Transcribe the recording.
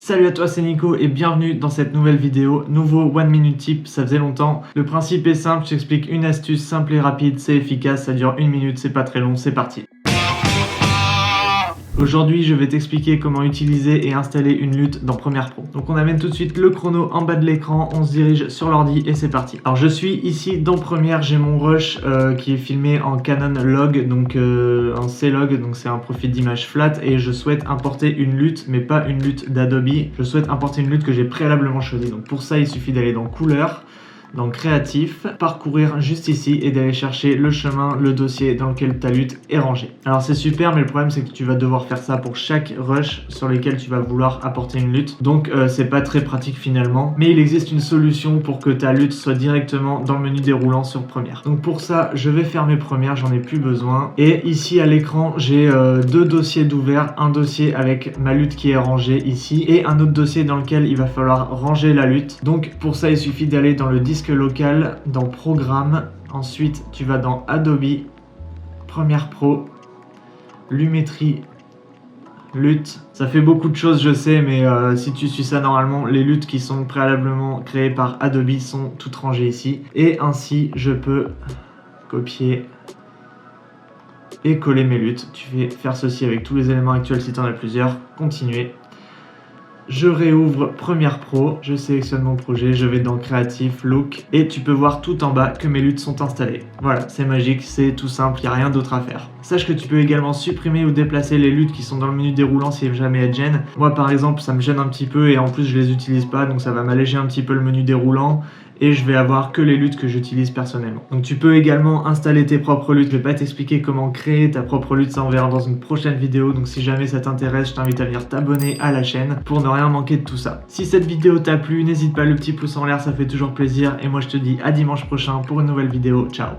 Salut à toi, c'est Nico et bienvenue dans cette nouvelle vidéo. Nouveau one minute tip, ça faisait longtemps. Le principe est simple, je t'explique une astuce simple et rapide, c'est efficace, ça dure 1 minute, c'est pas très long, c'est parti. Aujourd'hui, je vais t'expliquer comment utiliser et installer une lutte dans Premiere Pro. Donc on amène tout de suite le chrono en bas de l'écran, on se dirige sur l'ordi et c'est parti. Alors je suis ici dans Premiere, j'ai mon rush qui est filmé en Canon Log, donc en C-Log, donc c'est un profil d'image flat et je souhaite importer une lutte, mais pas une lutte d'Adobe. Je souhaite importer une lutte que j'ai préalablement choisie. Donc pour ça, il suffit d'aller dans Couleurs, dans Créatif, parcourir juste ici et d'aller chercher le chemin, le dossier dans lequel ta lutte est rangée. Alors c'est super, mais le problème c'est que tu vas devoir faire ça pour chaque rush sur lesquels tu vas vouloir apporter une lutte. Donc c'est pas très pratique finalement, mais il existe une solution pour que ta lutte soit directement dans le menu déroulant sur Premiere. Donc pour ça, je vais fermer Premiere, j'en ai plus besoin. Et ici à l'écran, j'ai deux dossiers d'ouvert, un dossier avec ma lutte qui est rangée ici et un autre dossier dans lequel il va falloir ranger la lutte. Donc pour ça, il suffit d'aller dans le disque local, dans Programme, ensuite tu vas dans Adobe, Premiere Pro, Lumetri, lutte. Ça fait beaucoup de choses, je sais, mais si tu suis ça normalement, les luttes qui sont préalablement créées par Adobe sont toutes rangées ici. Et ainsi, je peux copier et coller mes luttes. Tu fais faire ceci avec tous les éléments actuels si tu en as plusieurs. Continuer. Je réouvre Premiere Pro, je sélectionne mon projet, je vais dans Créatif, Look, et tu peux voir tout en bas que mes luttes sont installées. Voilà, c'est magique, c'est tout simple, il n'y a rien d'autre à faire. Sache que tu peux également supprimer ou déplacer les luttes qui sont dans le menu déroulant si jamais elles gênent. Moi par exemple, ça me gêne un petit peu et en plus je les utilise pas, donc ça va m'alléger un petit peu le menu déroulant. Et je vais avoir que les luttes que j'utilise personnellement. Donc tu peux également installer tes propres luttes. Je vais pas t'expliquer comment créer ta propre lutte, ça on verra dans une prochaine vidéo. Donc si jamais ça t'intéresse, je t'invite à venir t'abonner à la chaîne pour ne rien manquer de tout ça. Si cette vidéo t'a plu, n'hésite pas, le petit pouce en l'air, ça fait toujours plaisir. Et moi je te dis à dimanche prochain pour une nouvelle vidéo. Ciao.